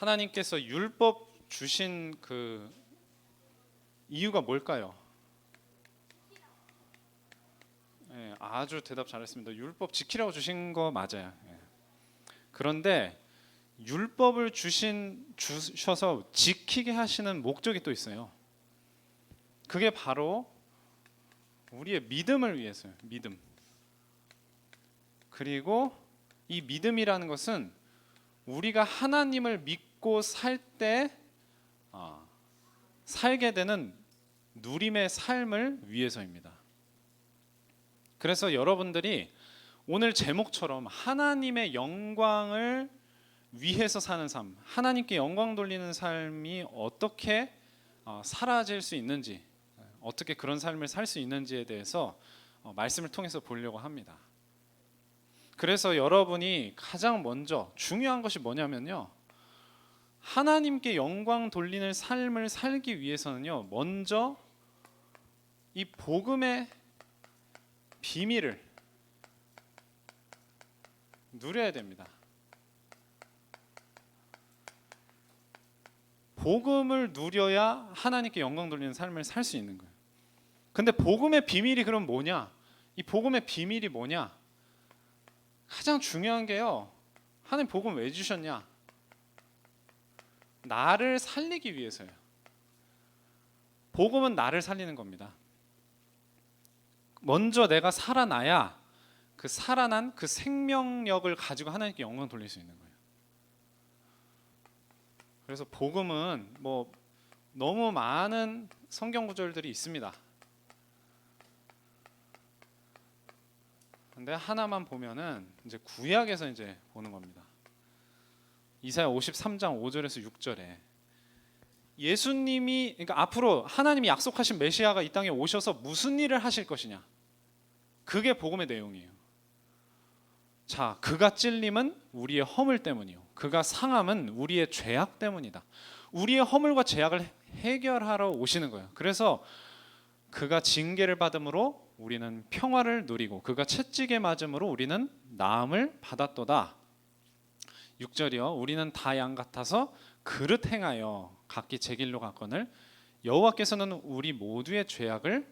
하나님께서 율법 주신 그 이유가 뭘까요? 예, 아주 대답 잘했습니다. 율법 지키라고 주신 거 맞아요. 예. 그런데 율법을 주셔서 지키게 하시는 목적이 또 있어요. 그게 바로 우리의 믿음을 위해서요. 믿음. 그리고 이 믿음이라는 것은 우리가 하나님을 믿고 살 때 살게 되는 누림의 삶을 위해서입니다. 그래서 여러분들이 오늘 제목처럼 하나님의 영광을 위해서 사는 삶, 하나님께 영광 돌리는 삶이 어떻게 사라질 수 있는지, 어떻게 그런 삶을 살 수 있는지에 대해서 말씀을 통해서 보려고 합니다. 그래서 여러분이 가장 먼저 중요한 것이 뭐냐면요, 하나님께 영광 돌리는 삶을 살기 위해서는요, 먼저 이 복음의 비밀을 누려야 됩니다. 복음을 누려야 하나님께 영광 돌리는 삶을 살 수 있는 거예요. 근데 복음의 비밀이 그럼 뭐냐? 이 복음의 비밀이 뭐냐? 가장 중요한 게요, 하나님 복음 왜 주셨냐? 나를 살리기 위해서요. 복음은 나를 살리는 겁니다. 먼저 내가 살아나야 그 살아난 그 생명력을 가지고 하나님께 영광 돌릴 수 있는 거예요. 그래서 복음은 뭐 너무 많은 성경 구절들이 있습니다. 근데 하나만 보면은 이제 구약에서 이제 보는 겁니다. 이사야 53장 5절에서 6절에 예수님이, 그러니까 앞으로 하나님이 약속하신 메시아가 이 땅에 오셔서 무슨 일을 하실 것이냐, 그게 복음의 내용이에요. 자, 그가 찔림은 우리의 허물 때문이요, 그가 상함은 우리의 죄악 때문이다. 우리의 허물과 죄악을 해결하러 오시는 거예요. 그래서 그가 징계를 받음으로 우리는 평화를 누리고 그가 채찍에 맞음으로 우리는 나음을 받았도다. 6절이요, 우리는 다 양 같아서 그릇 행하여 각기 제 길로 갔거늘 여호와께서는 우리 모두의 죄악을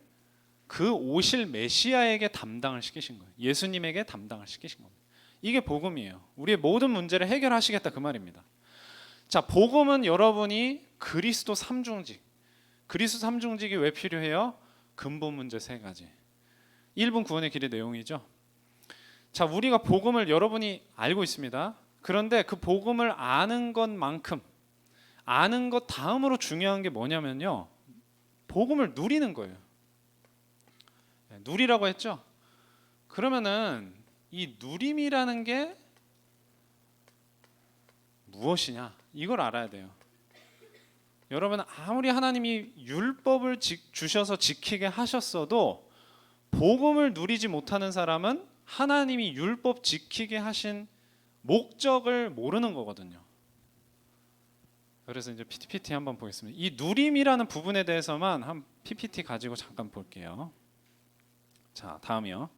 그 오실 메시아에게 담당을 시키신 거예요. 예수님에게 담당을 시키신 겁니다. 이게 복음이에요. 우리의 모든 문제를 해결하시겠다, 그 말입니다. 자, 복음은 여러분이 그리스도 삼중직, 그리스도 삼중직이 왜 필요해요? 근본 문제 세 가지. 1분 구원의 길의 내용이죠. 자, 우리가 복음을 여러분이 알고 있습니다. 그런데 그 복음을 아는 것만큼, 아는 것 다음으로 중요한 게 뭐냐면요, 복음을 누리는 거예요. 누리라고 했죠. 그러면은 이 누림이라는 게 무엇이냐, 이걸 알아야 돼요. 여러분, 아무리 하나님이 율법을 주셔서 지키게 하셨어도 복음을 누리지 못하는 사람은 하나님이 율법 지키게 하신 목적을 모르는 거거든요. 그래서 이제 PPT 한번 보겠습니다. 이 누림이라는 부분에 대해서만 한 PPT 가지고 잠깐 볼게요. 자, 다음이요.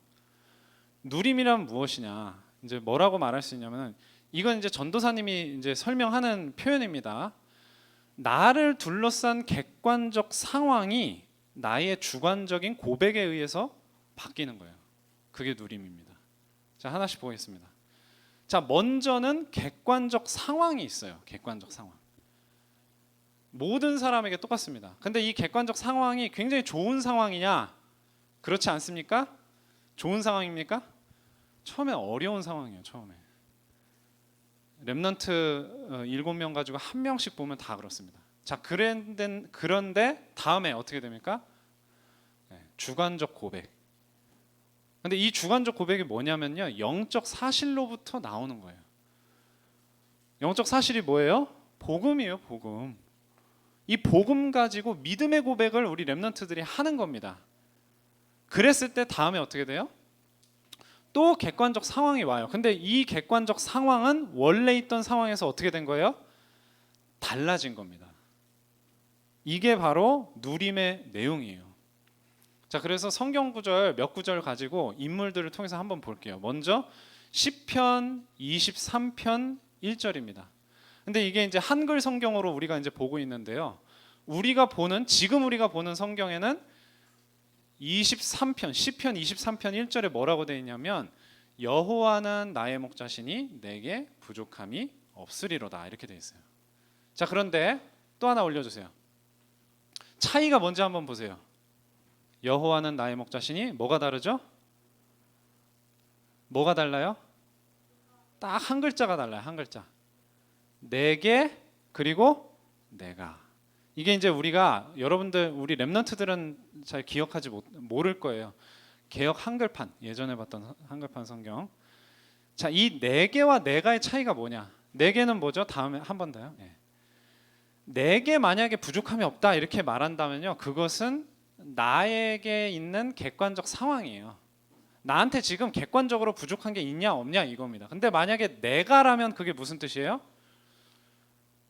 누림이란 무엇이냐? 이제 뭐라고 말할 수 있냐면은, 이건 이제 전도사님이 이제 설명하는 표현입니다. 나를 둘러싼 객관적 상황이 나의 주관적인 고백에 의해서 바뀌는 거예요. 그게 누림입니다. 자, 하나씩 보겠습니다. 자, 먼저는 객관적 상황이 있어요. 객관적 상황. 모든 사람에게 똑같습니다. 근데 이 객관적 상황이 굉장히 좋은 상황이냐? 그렇지 않습니까? 좋은 상황입니까? 처음에 어려운 상황이에요. 처음에 렘넌트 7명 가지고 한 명씩 보면 다 그렇습니다. 자, 그런데 다음에 어떻게 됩니까? 주관적 고백. 근데 이 주관적 고백이 뭐냐면요, 영적 사실로부터 나오는 거예요. 영적 사실이 뭐예요? 복음이에요. 복음. 이 복음 가지고 믿음의 고백을 우리 렘넌트들이 하는 겁니다. 그랬을 때 다음에 어떻게 돼요? 또 객관적 상황이 와요. 근데 이 객관적 상황은 원래 있던 상황에서 어떻게 된 거예요? 달라진 겁니다. 이게 바로 누림의 내용이에요. 자, 그래서 성경 구절 몇 구절 가지고 인물들을 통해서 한번 볼게요. 먼저 시편 23편 1절입니다. 근데 이게 이제 한글 성경으로 우리가 이제 보고 있는데요. 지금 우리가 보는 성경에는 23편 시편 23편 1절에 뭐라고 되어 있냐면 여호와는 나의 목자시니 내게 부족함이 없으리로다 이렇게 되어 있어요. 자, 그런데 또 하나 올려주세요. 차이가 뭔지 한번 보세요. 여호와는 나의 목자시니 뭐가 다르죠? 뭐가 달라요? 딱 한 글자가 달라요. 한 글자. 내게 그리고 내가. 이게 이제 여러분들 우리 렘넌트들은 잘 기억하지 모를 거예요. 개역 한글판 예전에 봤던 한글판 성경. 자, 이 네 개와 내가의 차이가 뭐냐? 네 개는 뭐죠? 다음에 한 번 더요. 내게 만약에 부족함이 없다 이렇게 말한다면요, 그것은 나에게 있는 객관적 상황이에요. 나한테 지금 객관적으로 부족한 게 있냐 없냐 이겁니다. 근데 만약에 내가라면 그게 무슨 뜻이에요?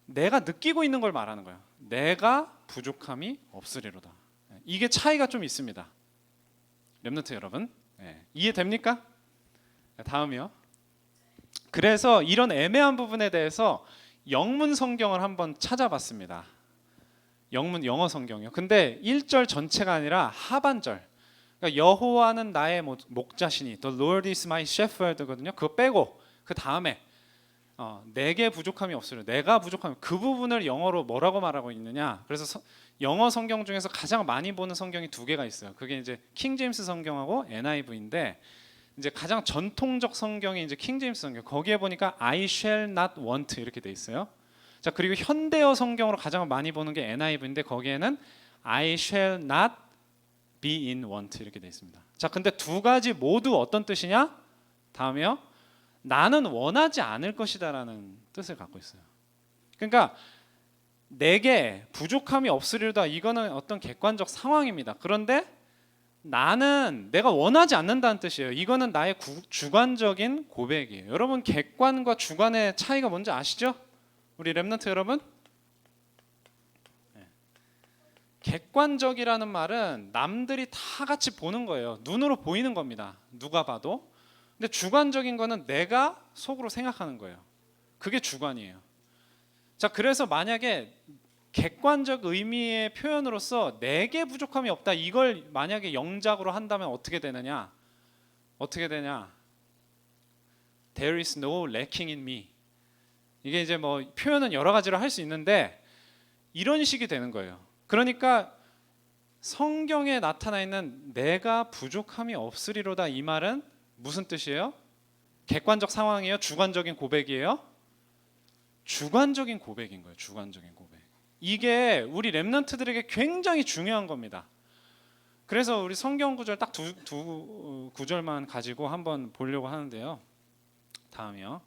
내가 느끼고 있는 걸 말하는 거예요. 내가 부족함이 없으리로다. 이게 차이가 좀 있습니다. 렘넌트 여러분, 이해됩니까? 다음이요. 그래서 이런 애매한 부분에 대해서 영문 성경을 한번 찾아봤습니다. 영어 성경이요. 근데 1절 전체가 아니라 하반절. 그러니까 여호와는 나의 목자시니 The Lord is my shepherd거든요. 그거 빼고 그 다음에 내게 부족함이 없으려. 내가 부족함이 그 부분을 영어로 뭐라고 말하고 있느냐? 그래서 영어 성경 중에서 가장 많이 보는 성경이 두 개가 있어요. 그게 이제 킹 제임스 성경하고 NIV인데 이제 가장 전통적 성경이 이제 킹 제임스 성경. 거기에 보니까 I shall not want 이렇게 돼 있어요. 자, 그리고 현대어 성경으로 가장 많이 보는 게 NIV인데 거기에는 I shall not be in want 이렇게 돼 있습니다. 자, 근데 두 가지 모두 어떤 뜻이냐? 다음이요. 나는 원하지 않을 것이다라는 뜻을 갖고 있어요. 그러니까 내게 부족함이 없으리로다 이거는 어떤 객관적 상황입니다. 그런데 나는 내가 원하지 않는다는 뜻이에요. 이거는 나의 주관적인 고백이에요. 여러분, 객관과 주관의 차이가 뭔지 아시죠? 우리 렘넌트 여러분? 객관적이라는 말은 남들이 다 같이 보는 거예요. 눈으로 보이는 겁니다. 누가 봐도. 근데 주관적인 거는 내가 속으로 생각하는 거예요. 그게 주관이에요. 자, 그래서 만약에 객관적 의미의 표현으로서 내게 부족함이 없다 이걸 만약에 영작으로 한다면 어떻게 되느냐? 어떻게 되냐? There is no lacking in me. 이게 이제 뭐 표현은 여러 가지로 할 수 있는데 이런 식이 되는 거예요. 그러니까 성경에 나타나 있는 내가 부족함이 없으리로다 이 말은 무슨 뜻이에요? 객관적 상황이에요? 주관적인 고백이에요? 주관적인 고백인 거예요. 주관적인 고백. 이게 우리 렘넌트들에게 굉장히 중요한 겁니다. 그래서 우리 성경 구절 딱 두 구절만 가지고 한번 보려고 하는데요. 다음이요.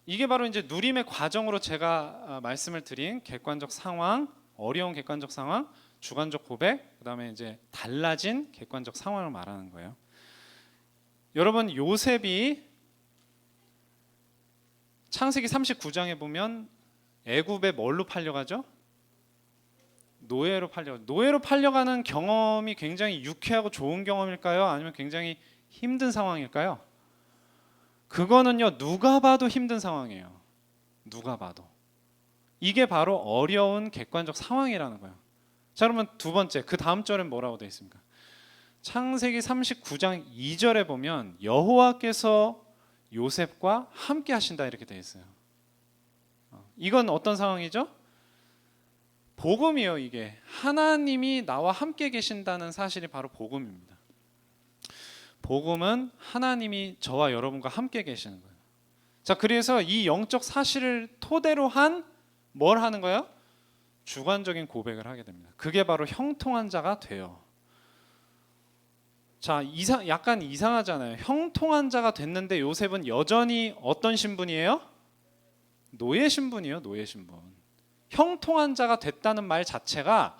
이게 바로 이제 누림의 과정으로 제가 말씀을 드린 객관적 상황, 어려운 객관적 상황, 주관적 고백, 그다음에 이제 달라진 객관적 상황을 말하는 거예요. 여러분, 요셉이 창세기 39장에 보면 애굽에 뭘로 팔려가죠? 노예로 팔려가는 경험이 굉장히 유쾌하고 좋은 경험일까요? 아니면 굉장히 힘든 상황일까요? 그거는요, 누가 봐도 힘든 상황이에요. 누가 봐도. 이게 바로 어려운 객관적 상황이라는 거예요. 자, 그러면 두 번째, 그 다음 절엔 뭐라고 되어 있습니까? 창세기 39장 2절에 보면 여호와께서 요셉과 함께 하신다 이렇게 되어 있어요. 이건 어떤 상황이죠? 복음이에요. 이게 하나님이 나와 함께 계신다는 사실이 바로 복음입니다. 복음은 하나님이 저와 여러분과 함께 계시는 거예요. 자, 그래서 이 영적 사실을 토대로 한 뭘 하는 거예요? 주관적인 고백을 하게 됩니다. 그게 바로 형통한 자가 돼요. 자, 약간 이상하잖아요. 형통한 자가 됐는데 요셉은 여전히 어떤 신분이에요? 노예 신분이에요. 노예 신분. 형통한 자가 됐다는 말 자체가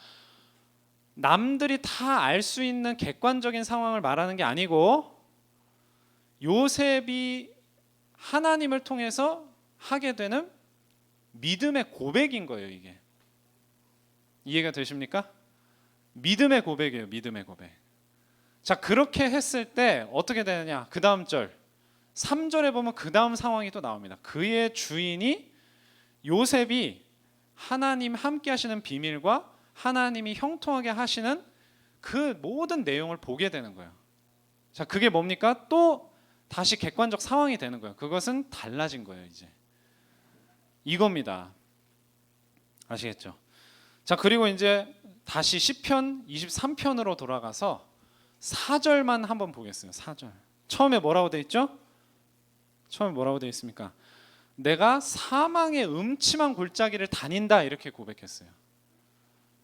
남들이 다 알 수 있는 객관적인 상황을 말하는 게 아니고 요셉이 하나님을 통해서 하게 되는 믿음의 고백인 거예요. 이게 이해가 되십니까? 믿음의 고백이에요. 믿음의 고백. 자, 그렇게 했을 때 어떻게 되느냐? 그 다음 절 3절에 보면 그 다음 상황이 또 나옵니다. 그의 주인이 요셉이 하나님 함께 하시는 비밀과 하나님이 형통하게 하시는 그 모든 내용을 보게 되는 거예요. 자, 그게 뭡니까? 또 다시 객관적 상황이 되는 거예요. 그것은 달라진 거예요, 이제. 이겁니다. 아시겠죠? 자, 그리고 이제 다시 시편 23편으로 돌아가서 4절만 한번 보겠어요. 4절. 처음에 뭐라고 돼 있죠? 처음에 뭐라고 돼 있습니까? 내가 사망의 음침한 골짜기를 다닌다, 이렇게 고백했어요.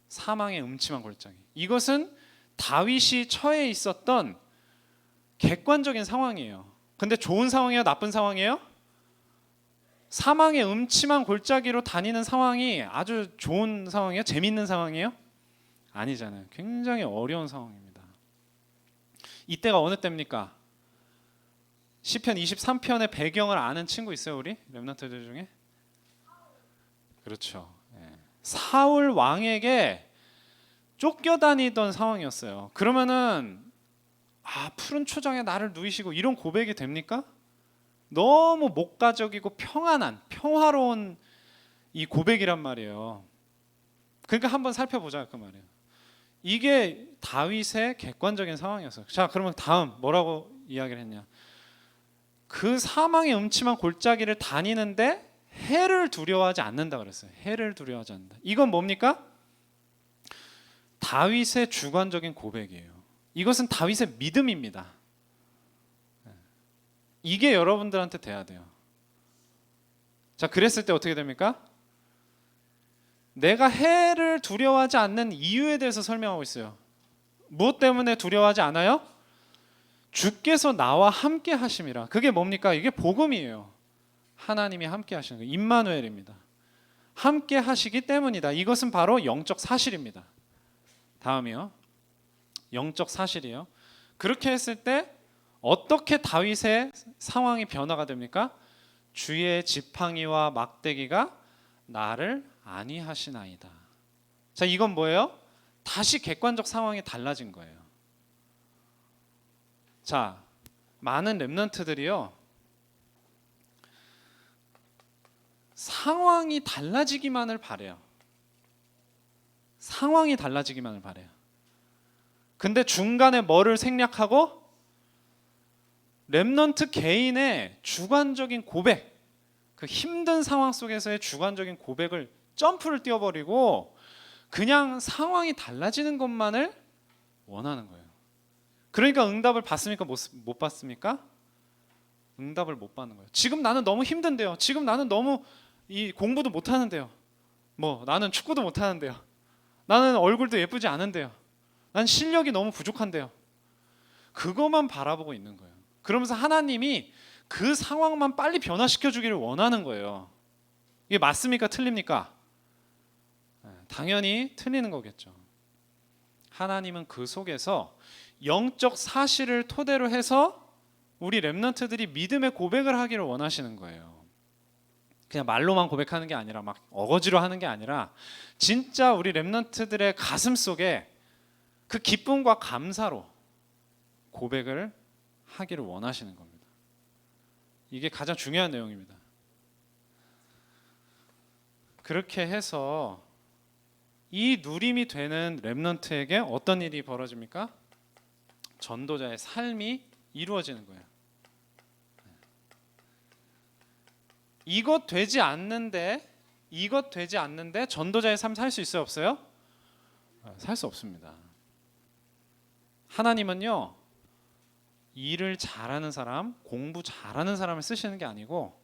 사망의 음침한 골짜기. 이것은 다윗이 처해 있었던 객관적인 상황이에요. 근데 좋은 상황이에요? 나쁜 상황이에요? 사망의 음침한 골짜기로 다니는 상황이 아주 좋은 상황이에요? 재밌는 상황이에요? 아니잖아요. 굉장히 어려운 상황입니다. 이때가 어느 때입니까? 시편 23편의 배경을 아는 친구 있어요, 우리 렘넌트들 중에? 그렇죠. 사울 왕에게 쫓겨다니던 상황이었어요. 그러면은 푸른 초장에 나를 누이시고 이런 고백이 됩니까? 너무 목가적이고 평안한, 평화로운 이 고백이란 말이에요. 그러니까 한번 살펴보자 그 말이에요. 이게 다윗의 객관적인 상황이었어요. 자, 그러면 다음 뭐라고 이야기를 했냐? 그 사망의 음침한 골짜기를 다니는데 해를 두려워하지 않는다 그랬어요. 해를 두려워하지 않는다. 이건 뭡니까? 다윗의 주관적인 고백이에요. 이것은 다윗의 믿음입니다. 이게 여러분들한테 돼야 돼요. 자, 그랬을 때 어떻게 됩니까? 내가 해를 두려워하지 않는 이유에 대해서 설명하고 있어요. 무엇 때문에 두려워하지 않아요? 주께서 나와 함께 하심이라. 그게 뭡니까? 이게 복음이에요. 하나님이 함께 하시는 거예요. 임마누엘입니다. 함께 하시기 때문이다. 이것은 바로 영적 사실입니다. 다음이요. 영적 사실이에요. 그렇게 했을 때 어떻게 다윗의 상황이 변화가 됩니까? 주의 지팡이와 막대기가 나를 안위하시나이다. 자, 이건 뭐예요? 다시 객관적 상황이 달라진 거예요. 자, 많은 렘넌트들이요, 상황이 달라지기만을 바래요. 상황이 달라지기만을 바래요. 근데 중간에 뭐를 생략하고 렘넌트 개인의 주관적인 고백, 그 힘든 상황 속에서의 주관적인 고백을 점프를 뛰어버리고 그냥 상황이 달라지는 것만을 원하는 거예요. 그러니까 응답을 받습니까? 못 받습니까? 응답을 못 받는 거예요. 지금 나는 너무 힘든데요. 지금 나는 너무 이 공부도 못 하는데요. 나는 축구도 못 하는데요. 나는 얼굴도 예쁘지 않은데요. 난 실력이 너무 부족한데요. 그것만 바라보고 있는 거예요. 그러면서 하나님이 그 상황만 빨리 변화시켜 주기를 원하는 거예요. 이게 맞습니까? 틀립니까? 당연히 틀리는 거겠죠. 하나님은 그 속에서 영적 사실을 토대로 해서 우리 렘넌트들이 믿음의 고백을 하기를 원하시는 거예요. 그냥 말로만 고백하는 게 아니라 막 어거지로 하는 게 아니라 진짜 우리 렘넌트들의 가슴 속에 그 기쁨과 감사로 고백을 하기를 원하시는 겁니다. 이게 가장 중요한 내용입니다. 그렇게 해서 이 누림이 되는 렘넌트에게 어떤 일이 벌어집니까? 전도자의 삶이 이루어지는 거예요. 이것 되지 않는데 전도자의 삶 살 수 있어요, 없어요? 살 수 없습니다. 하나님은요, 일을 잘하는 사람, 공부 잘하는 사람을 쓰시는 게 아니고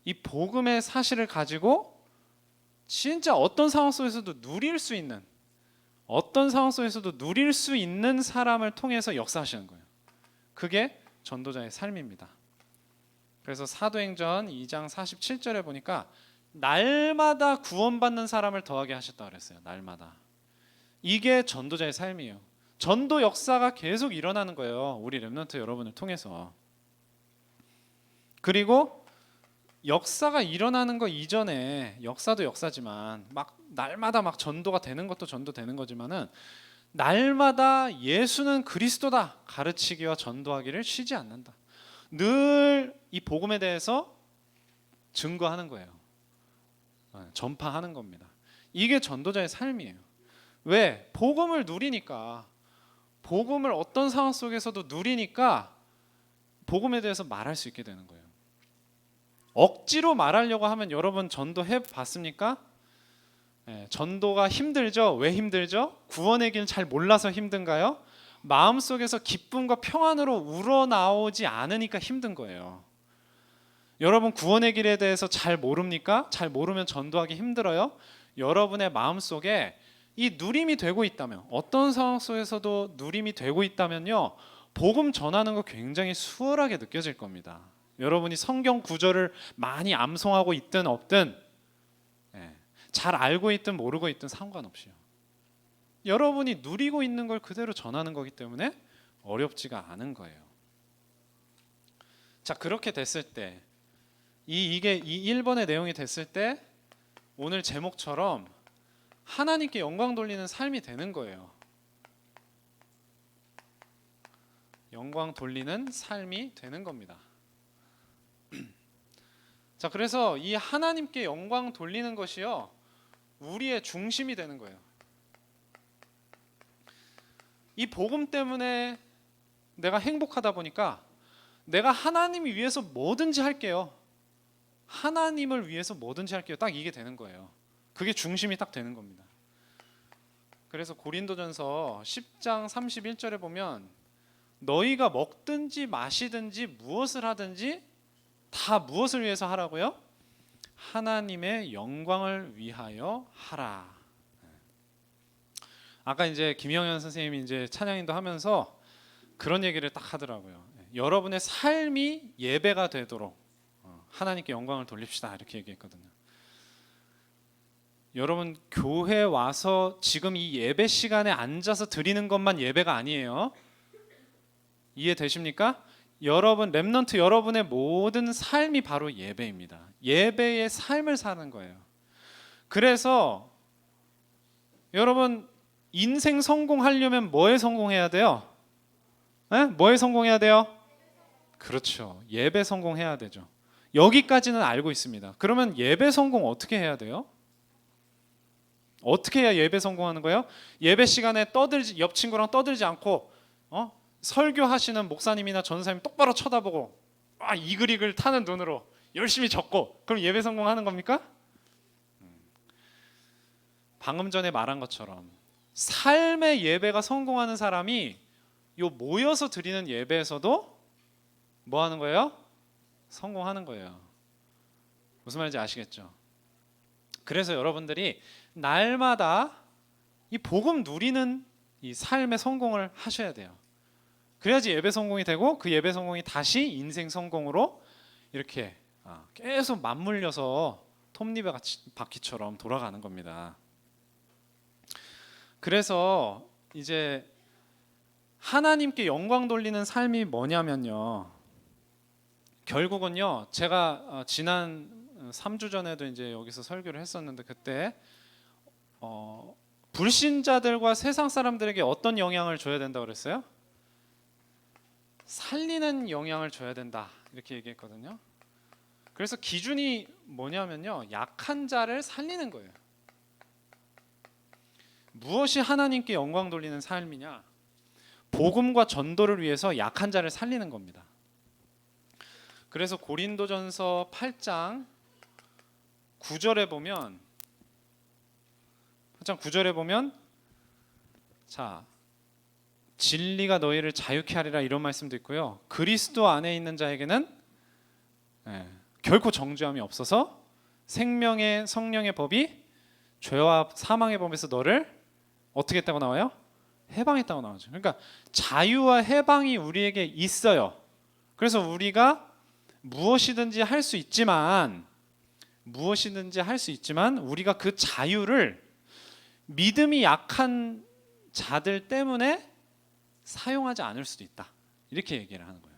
이 복음의 사실을 가지고 진짜 어떤 상황 속에서도 누릴 수 있는 사람을 통해서 역사하시는 거예요. 그게 전도자의 삶입니다. 그래서 사도행전 2장 47절에 보니까 날마다 구원받는 사람을 더하게 하셨다 그랬어요. 날마다. 이게 전도자의 삶이에요. 전도 역사가 계속 일어나는 거예요. 우리 렘넌트 여러분을 통해서. 그리고 역사가 일어나는 거 이전에, 역사도 역사지만 막 날마다 막 전도가 되는 것도 전도되는 거지만은 날마다 예수는 그리스도다 가르치기와 전도하기를 쉬지 않는다. 늘 이 복음에 대해서 증거하는 거예요. 전파하는 겁니다. 이게 전도자의 삶이에요. 왜? 복음을 누리니까, 복음을 어떤 상황 속에서도 누리니까 복음에 대해서 말할 수 있게 되는 거예요. 억지로 말하려고 하면 여러분 전도해 봤습니까? 전도가 힘들죠. 왜 힘들죠? 구원의 길을 잘 몰라서 힘든가요? 마음속에서 기쁨과 평안으로 우러나오지 않으니까 힘든 거예요. 여러분 구원의 길에 대해서 잘 모릅니까? 잘 모르면 전도하기 힘들어요. 여러분의 마음속에 이 누림이 되고 있다면, 어떤 상황 속에서도 누림이 되고 있다면요, 복음 전하는 거 굉장히 수월하게 느껴질 겁니다. 여러분이 성경 구절을 많이 암송하고 있든 없든, 잘 알고 있든 모르고 있든 상관없이요, 여러분이 누리고 있는 걸 그대로 전하는 거기 때문에 어렵지가 않은 거예요. 자, 그렇게 됐을 때, 이게 이 1번의 내용이 됐을 때 오늘 제목처럼 하나님께 영광 돌리는 삶이 되는 거예요. 영광 돌리는 삶이 되는 겁니다. 자, 그래서 이 하나님께 영광 돌리는 것이요, 우리의 중심이 되는 거예요. 이 복음 때문에 내가 행복하다 보니까 내가 하나님을 위해서 뭐든지 할게요. 하나님을 위해서 뭐든지 할게요. 딱 이게 되는 거예요. 그게 중심이 딱 되는 겁니다. 그래서 고린도전서 10장 31절에 보면 너희가 먹든지 마시든지 무엇을 하든지 다 무엇을 위해서 하라고요? 하나님의 영광을 위하여 하라. 아까 이제 김영현 선생님이 이제 찬양인도 하면서 그런 얘기를 딱 하더라고요. 여러분의 삶이 예배가 되도록 하나님께 영광을 돌립시다, 이렇게 얘기했거든요. 여러분 교회 와서 지금 이 예배 시간에 앉아서 드리는 것만 예배가 아니에요. 이해되십니까? 여러분 렘넌트 여러분의 모든 삶이 바로 예배입니다. 예배의 삶을 사는 거예요. 그래서 여러분 인생 성공하려면 뭐에 성공해야 돼요? 뭐에 성공해야 돼요? 그렇죠. 예배 성공해야 되죠. 여기까지는 알고 있습니다. 그러면 예배 성공 어떻게 해야 돼요? 어떻게 해야 예배 성공하는 거예요? 예배 시간에 옆 친구랑 떠들지 않고 설교하시는 목사님이나 전사님 똑바로 쳐다보고 이글이글 타는 눈으로 열심히 적고, 그럼 예배 성공하는 겁니까? 방금 전에 말한 것처럼 삶의 예배가 성공하는 사람이 요 모여서 드리는 예배에서도 뭐 하는 거예요? 성공하는 거예요. 무슨 말인지 아시겠죠? 그래서 여러분들이 날마다 이 복음 누리는 이 삶의 성공을 하셔야 돼요. 그래야지 예배 성공이 되고, 그 예배 성공이 다시 인생 성공으로 이렇게 계속 맞물려서 톱니바퀴 바퀴처럼 돌아가는 겁니다. 그래서 이제 하나님께 영광 돌리는 삶이 뭐냐면요, 결국은요, 제가 지난 3주 전에도 이제 여기서 설교를 했었는데, 그때 불신자들과 세상 사람들에게 어떤 영향을 줘야 된다고 그랬어요? 살리는 영향을 줘야 된다, 이렇게 얘기했거든요. 그래서 기준이 뭐냐면요, 약한 자를 살리는 거예요. 무엇이 하나님께 영광 돌리는 삶이냐? 복음과 전도를 위해서 약한 자를 살리는 겁니다. 그래서 고린도전서 8장 9절에 보면, 자, 진리가 너희를 자유케 하리라, 이런 말씀도 있고요. 그리스도 안에 있는 자에게는 결코 정죄함이 없어서 생명의 성령의 법이 죄와 사망의 법에서 너를 어떻게 했다고 나와요? 해방했다고 나오죠. 그러니까 자유와 해방이 우리에게 있어요. 그래서 우리가 무엇이든지 할 수 있지만 우리가 그 자유를 믿음이 약한 자들 때문에 사용하지 않을 수도 있다, 이렇게 얘기를 하는 거예요,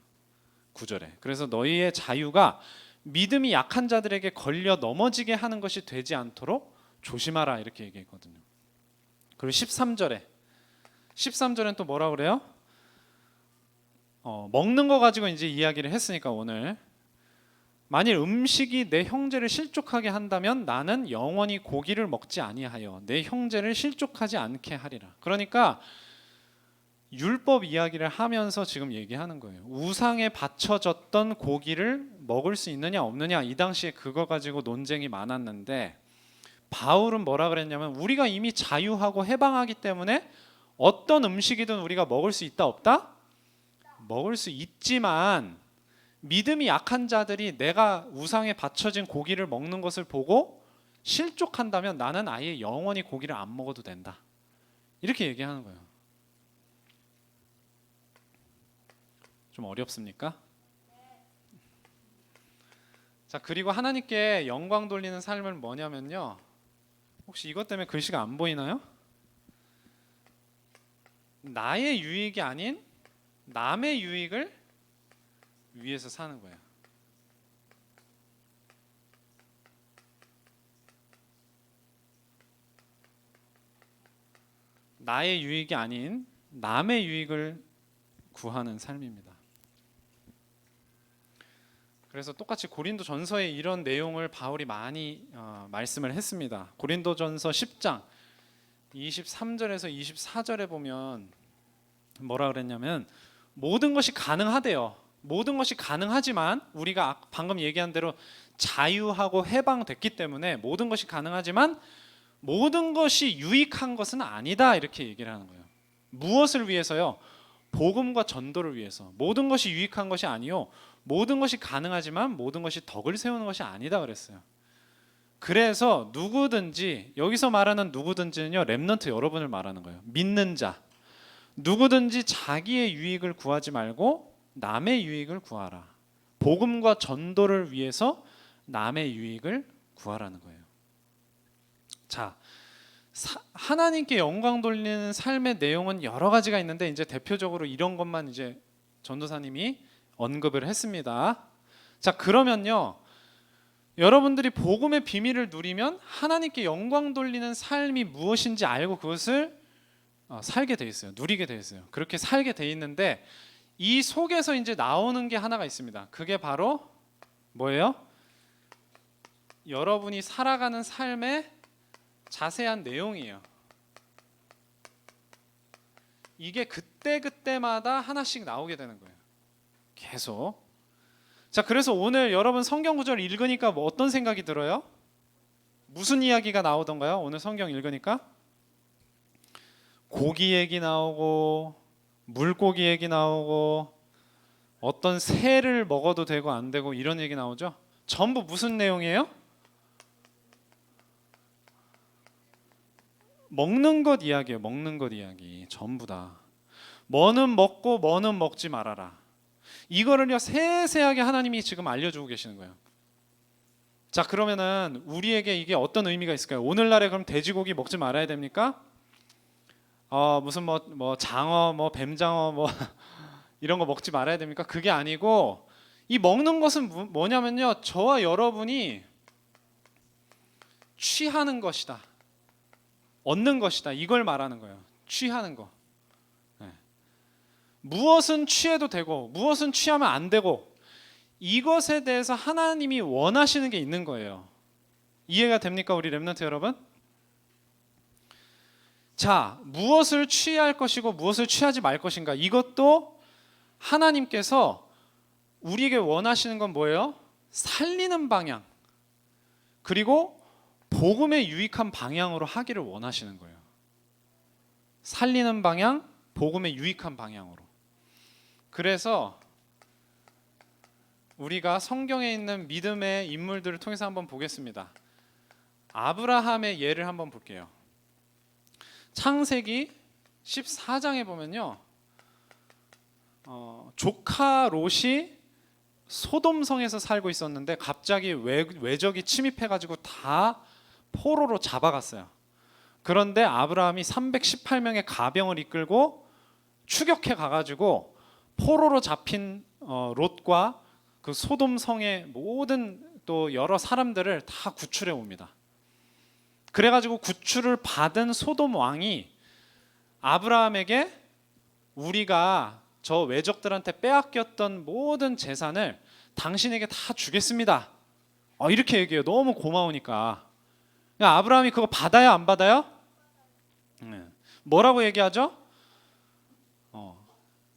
9절에. 그래서 너희의 자유가 믿음이 약한 자들에게 걸려 넘어지게 하는 것이 되지 않도록 조심하라, 이렇게 얘기했거든요. 그리고 13절은 또 뭐라 그래요? 먹는 거 가지고 이제 이야기를 했으니까 오늘 만일 음식이 내 형제를 실족하게 한다면 나는 영원히 고기를 먹지 아니하여 내 형제를 실족하지 않게 하리라. 그러니까 율법 이야기를 하면서 지금 얘기하는 거예요. 우상에 바쳐졌던 고기를 먹을 수 있느냐 없느냐, 이 당시에 그거 가지고 논쟁이 많았는데 바울은 뭐라 그랬냐면 우리가 이미 자유하고 해방하기 때문에 어떤 음식이든 우리가 먹을 수 있다 없다? 먹을 수 있지만 믿음이 약한 자들이 내가 우상에 바쳐진 고기를 먹는 것을 보고 실족한다면 나는 아예 영원히 고기를 안 먹어도 된다. 이렇게 얘기하는 거예요. 좀 어렵습니까? 자, 그리고 하나님께 영광 돌리는 삶은 뭐냐면요. 혹시 이것 때문에 글씨가 안 보이나요? 나의 유익이 아닌 남의 유익을 위해서 사는 거예요. 나의 유익이 아닌 남의 유익을 구하는 삶입니다. 그래서 똑같이 고린도전서에 이런 내용을 바울이 많이 말씀을 했습니다. 고린도전서 10장 23절에서 24절에 보면 뭐라 그랬냐면 모든 것이 가능하대요. 모든 것이 가능하지만 우리가 방금 얘기한 대로 자유하고 해방됐기 때문에 모든 것이 가능하지만 모든 것이 유익한 것은 아니다, 이렇게 얘기를 하는 거예요. 무엇을 위해서요? 복음과 전도를 위해서. 모든 것이 유익한 것이 아니요, 모든 것이 가능하지만 모든 것이 덕을 세우는 것이 아니다 그랬어요. 그래서 누구든지, 여기서 말하는 누구든지는요, 렘넌트 여러분을 말하는 거예요. 믿는 자, 누구든지 자기의 유익을 구하지 말고 남의 유익을 구하라. 복음과 전도를 위해서 남의 유익을 구하라는 거예요. 자, 하나님께 영광 돌리는 삶의 내용은 여러 가지가 있는데 이제 대표적으로 이런 것만 이제 전도사님이 언급을 했습니다. 자, 그러면요, 여러분들이 복음의 비밀을 누리면 하나님께 영광 돌리는 삶이 무엇인지 알고 그것을 살게 돼 있어요. 누리게 돼 있어요. 그렇게 살게 돼 있는데 이 속에서 이제 나오는 게 하나가 있습니다. 그게 바로 뭐예요? 여러분이 살아가는 삶의 자세한 내용이에요. 이게 그때그때마다 하나씩 나오게 되는 거예요. 계속. 자, 그래서 오늘 여러분 성경 구절을 읽으니까 뭐 어떤 생각이 들어요? 무슨 이야기가 나오던가요? 오늘 성경 읽으니까 고기 얘기 나오고 물고기 얘기 나오고 어떤 새를 먹어도 되고 안 되고 이런 얘기 나오죠. 전부 무슨 내용이에요? 먹는 것 이야기예요. 먹는 것 이야기 전부 다. 뭐는 먹고 뭐는 먹지 말아라. 이거를요 세세하게 하나님이 지금 알려주고 계시는 거예요. 자, 그러면은 우리에게 이게 어떤 의미가 있을까요? 오늘날에 그럼 돼지고기 먹지 말아야 됩니까? 무슨 뭐 장어, 뭐 뱀장어, 뭐 이런 거 먹지 말아야 됩니까? 그게 아니고 이 먹는 것은 뭐냐면요, 저와 여러분이 취하는 것이다, 얻는 것이다, 이걸 말하는 거예요. 취하는 거. 네. 무엇은 취해도 되고 무엇은 취하면 안 되고 이것에 대해서 하나님이 원하시는 게 있는 거예요. 이해가 됩니까, 우리 렘넌트 여러분? 자, 무엇을 취할 것이고 무엇을 취하지 말 것인가, 이것도 하나님께서 우리에게 원하시는 건 뭐예요? 살리는 방향, 그리고 복음에 유익한 방향으로 하기를 원하시는 거예요. 살리는 방향, 복음에 유익한 방향으로. 그래서 우리가 성경에 있는 믿음의 인물들을 통해서 한번 보겠습니다. 아브라함의 예를 한번 볼게요. 창세기 14장에 보면요, 조카 롯이 소돔성에서 살고 있었는데 갑자기 외적이 침입해가지고 다 포로로 잡아갔어요. 그런데 아브라함이 318명의 가병을 이끌고 추격해 가가지고 포로로 잡힌 롯과 그 소돔성의 모든 또 여러 사람들을 다 구출해 옵니다. 그래가지고 구출을 받은 소돔 왕이 아브라함에게 우리가 저 외적들한테 빼앗겼던 모든 재산을 당신에게 다 주겠습니다. 이렇게 얘기해요. 너무 고마우니까. 그러니까 아브라함이 그거 받아요, 안 받아요? 뭐라고 얘기하죠?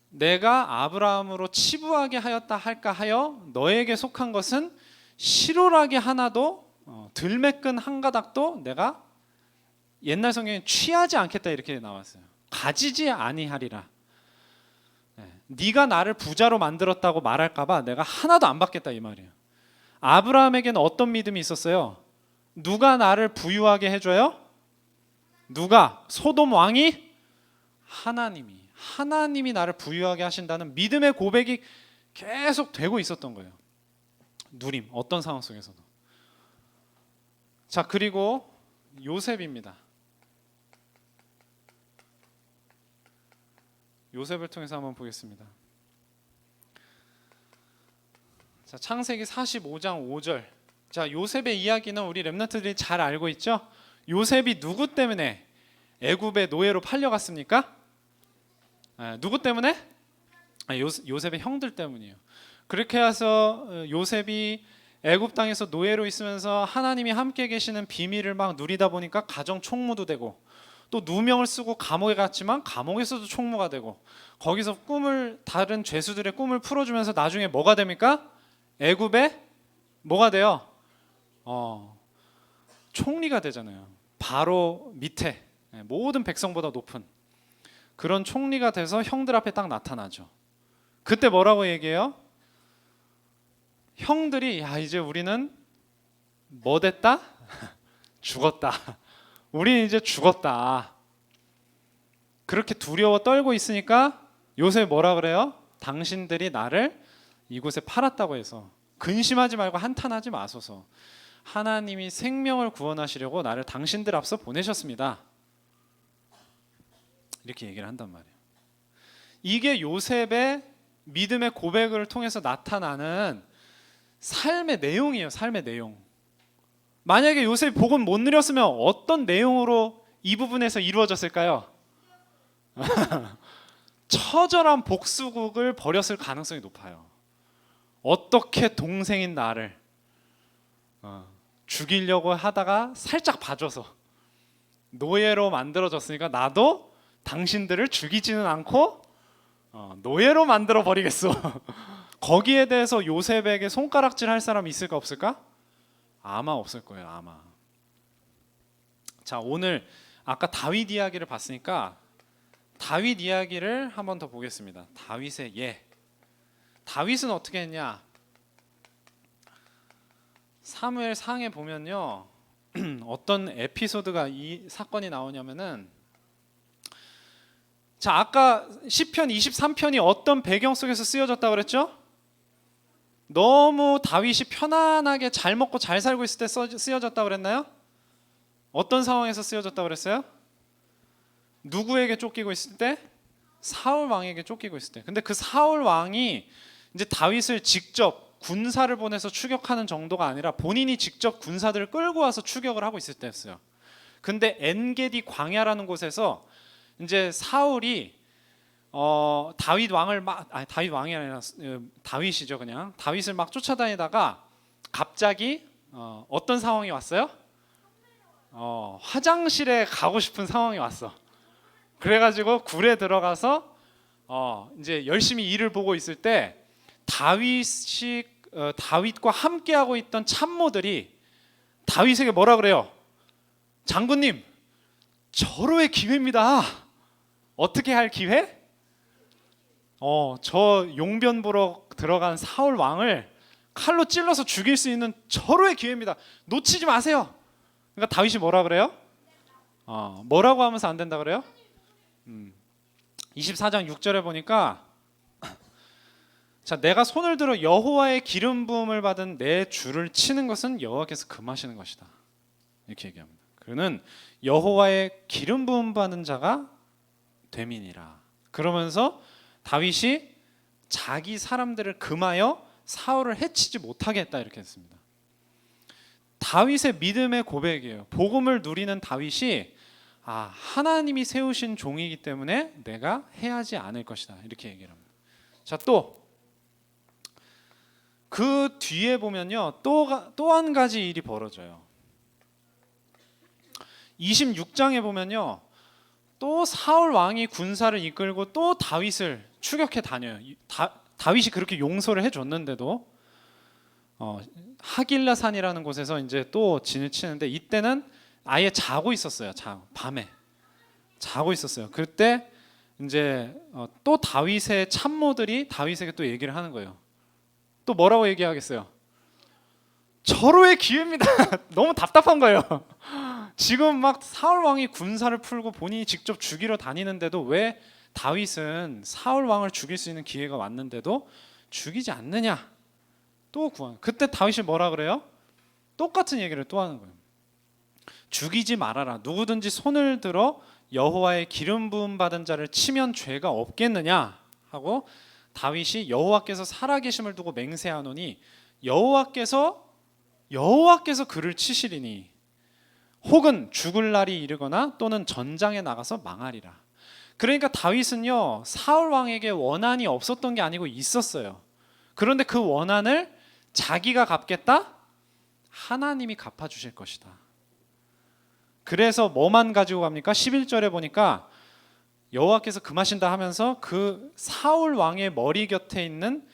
내가 아브라함으로 치부하게 하였다 할까 하여 너에게 속한 것은 실오라기 하나도 들매끈 한 가닥도 내가 옛날 성경에 취하지 않겠다 이렇게 나왔어요. 가지지 아니하리라. 네가 나를 부자로 만들었다고 말할까봐 내가 하나도 안 받겠다 이 말이에요. 아브라함에게는 어떤 믿음이 있었어요? 누가 나를 부유하게 해줘요? 누가? 소돔 왕이? 하나님이 나를 부유하게 하신다는 믿음의 고백이 계속 되고 있었던 거예요. 누림, 어떤 상황 속에서도. 자, 그리고 요셉입니다. 요셉을 통해서 한번 보겠습니다. 자, 창세기 45장 5절. 자, 요셉의 이야기는 우리 렘넌트들이 잘 알고 있죠? 요셉이 누구 때문에 애굽의 노예로 팔려갔습니까? 누구 때문에? 요셉의 형들 때문이에요. 그렇게 해서 요셉이 애굽 땅에서 노예로 있으면서 하나님이 함께 계시는 비밀을 막 누리다 보니까 가정 총무도 되고, 또 누명을 쓰고 감옥에 갔지만 감옥에서도 총무가 되고, 거기서 다른 죄수들의 꿈을 풀어주면서 나중에 뭐가 됩니까? 애굽에 뭐가 돼요? 총리가 되잖아요. 바로 밑에 모든 백성보다 높은 그런 총리가 돼서 형들 앞에 딱 나타나죠. 그때 뭐라고 얘기해요? 형들이 이제 우리는 뭐 됐다? 죽었다. 우리는 이제 죽었다. 그렇게 두려워 떨고 있으니까 요셉 뭐라 그래요? 당신들이 나를 이곳에 팔았다고 해서 근심하지 말고 한탄하지 마소서. 하나님이 생명을 구원하시려고 나를 당신들 앞서 보내셨습니다. 이렇게 얘기를 한단 말이에요. 이게 요셉의 믿음의 고백을 통해서 나타나는 삶의 내용이에요. 삶의 내용. 만약에 요셉이 복음 못 누렸으면 어떤 내용으로 이 부분에서 이루어졌을까요? 처절한 복수국을 벌였을 가능성이 높아요. 어떻게 동생인 나를 죽이려고 하다가 살짝 봐줘서 노예로 만들어졌으니까 나도 당신들을 죽이지는 않고 노예로 만들어 버리겠어. 거기에 대해서 요셉에게 손가락질 할 사람이 있을까 없을까? 아마 없을 거예요. 아마. 자, 오늘 아까 다윗 이야기를 봤으니까 다윗 이야기를 한 번 더 보겠습니다. 다윗의 예. 다윗은 어떻게 했냐? 사무엘 상에 보면요, 어떤 에피소드가 이 사건이 나오냐면은, 자, 아까 시편 23편이 어떤 배경 속에서 쓰여졌다고 그랬죠? 너무 다윗이 편안하게 잘 먹고 잘 살고 있을 때 쓰여졌다고 그랬나요? 어떤 상황에서 쓰여졌다고 그랬어요? 누구에게 쫓기고 있을 때? 사울 왕에게 쫓기고 있을 때. 근데 그 사울 왕이 이제 다윗을 직접 군사를 보내서 추격하는 정도가 아니라 본인이 직접 군사들을 끌고 와서 추격을 하고 있을 때였어요. 근데 엔게디 광야라는 곳에서 이제 사울이 다윗 왕을 다윗 왕이 아니라 다윗이죠. 그냥 다윗을 막 쫓아다니다가 갑자기 어떤 상황이 왔어요? 화장실에 가고 싶은 상황이 왔어. 그래가지고 굴에 들어가서 이제 열심히 일을 보고 있을 때 다윗과 함께하고 있던 참모들이 다윗에게 뭐라 그래요? 장군님, 절호의 기회입니다. 어떻게 할 기회? 저 용변 보러 들어간 사울 왕을 칼로 찔러서 죽일 수 있는 절호의 기회입니다. 놓치지 마세요. 그러니까 다윗이 뭐라 그래요? 뭐라고 하면서 안 된다 그래요? 24장 6절에 보니까, 자, 내가 손을 들어 여호와의 기름 부음을 받은 내 주를 치는 것은 여호와께서 금하시는 것이다. 이렇게 얘기합니다. 그는 여호와의 기름 부음 받은 자가 됨이니라. 그러면서 다윗이 자기 사람들을 금하여 사울을 해치지 못하게 했다 이렇게 했습니다. 다윗의 믿음의 고백이에요. 복음을 누리는 다윗이 하나님이 세우신 종이기 때문에 내가 해하지 않을 것이다 이렇게 얘기를 합니다. 자, 또 그 뒤에 보면요, 또 한 가지 일이 벌어져요. 26장에 보면요, 또 사울 왕이 군사를 이끌고 또 다윗을 추격해 다녀요. 다윗이 그렇게 용서를 해줬는데도 하길라 산이라는 곳에서 이제 또 진을 치는데, 이때는 아예 자고 있었어요. 밤에 자고 있었어요. 그때 이제 또 다윗의 참모들이 다윗에게 또 얘기를 하는 거예요. 또 뭐라고 얘기하겠어요? 절호의 기회입니다. 너무 답답한 거예요. 지금 막 사울 왕이 군사를 풀고 본인이 직접 죽이러 다니는데도 왜 다윗은 사울 왕을 죽일 수 있는 기회가 왔는데도 죽이지 않느냐? 또 구한. 그때 다윗이 뭐라 그래요? 똑같은 얘기를 또 하는 거예요. 죽이지 말아라. 누구든지 손을 들어 여호와의 기름 부음 받은 자를 치면 죄가 없겠느냐 하고, 다윗이 여호와께서 살아계심을 두고 맹세하노니 여호와께서 그를 치시리니 혹은 죽을 날이 이르거나 또는 전장에 나가서 망하리라. 그러니까 다윗은요, 사울 왕에게 원한이 없었던 게 아니고 있었어요. 그런데 그 원한을 자기가 갚겠다? 하나님이 갚아주실 것이다. 그래서 뭐만 가지고 갑니까? 11절에 보니까 여호와께서 금하신다 하면서 그 사울 왕의 머리 곁에 있는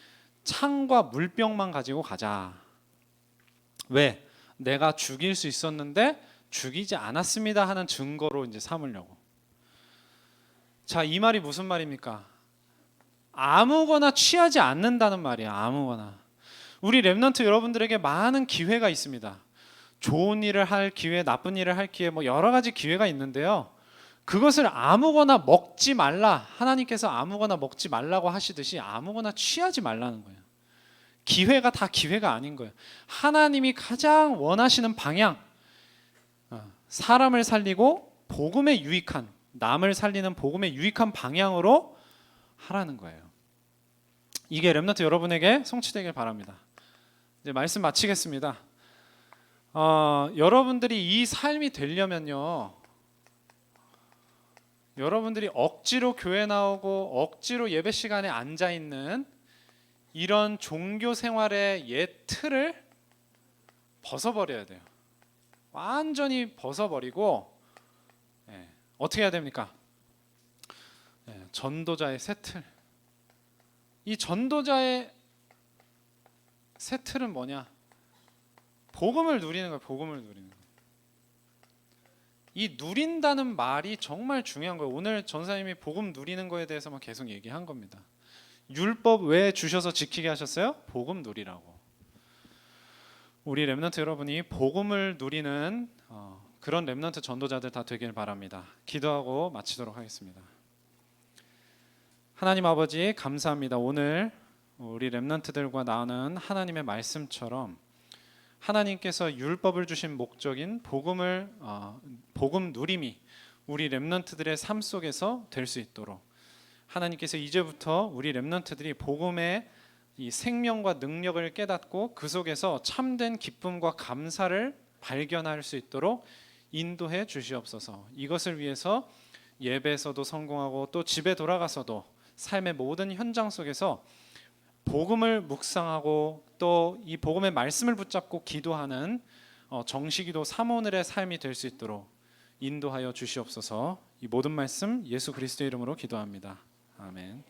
창과 물병만 가지고 가자. 왜? 내가 죽일 수 있었는데 죽이지 않았습니다 하는 증거로 이제 삼으려고. 자, 이 말이 무슨 말입니까? 아무거나 취하지 않는다는 말이야. 아무거나. 우리 렘넌트 여러분들에게 많은 기회가 있습니다. 좋은 일을 할 기회, 나쁜 일을 할 기회, 뭐 여러 가지 기회가 있는데요, 그것을 아무거나 먹지 말라. 하나님께서 아무거나 먹지 말라고 하시듯이 아무거나 취하지 말라는 거예요. 기회가 다 기회가 아닌 거예요. 하나님이 가장 원하시는 방향, 사람을 살리고 복음에 유익한, 남을 살리는 복음에 유익한 방향으로 하라는 거예요. 이게 렘넌트 여러분에게 성취되길 바랍니다. 이제 말씀 마치겠습니다. 여러분들이 이 삶이 되려면요, 여러분들이 억지로 교회 나오고 억지로 예배 시간에 앉아 있는 이런 종교 생활의 옛 틀을 벗어버려야 돼요. 완전히 벗어버리고, 어떻게 해야 됩니까? 전도자의 새 틀. 이 전도자의 새 틀은 뭐냐? 복음을 누리는 거예요. 복음을 누리는 거예요. 이 누린다는 말이 정말 중요한 거예요. 오늘 전사님이 복음 누리는 거에 대해서만 계속 얘기한 겁니다. 율법 왜 주셔서 지키게 하셨어요? 복음 누리라고. 우리 렘넌트 여러분이 복음을 누리는 그런 렘넌트 전도자들 다 되길 바랍니다. 기도하고 마치도록 하겠습니다. 하나님 아버지, 감사합니다. 오늘 우리 렘넌트들과 나누는 하나님의 말씀처럼 하나님께서 율법을 주신 목적인 복음 누림이 우리 렘넌트들의 삶 속에서 될 수 있도록 하나님께서 이제부터 우리 렘넌트들이 복음의 이 생명과 능력을 깨닫고 그 속에서 참된 기쁨과 감사를 발견할 수 있도록 인도해 주시옵소서. 이것을 위해서 예배에서도 성공하고 또 집에 돌아가서도 삶의 모든 현장 속에서 복음을 묵상하고 또 이 복음의 말씀을 붙잡고 기도하는 정시기도 사모늘의 삶이 될 수 있도록 인도하여 주시옵소서. 이 모든 말씀 예수 그리스도의 이름으로 기도합니다. 아멘.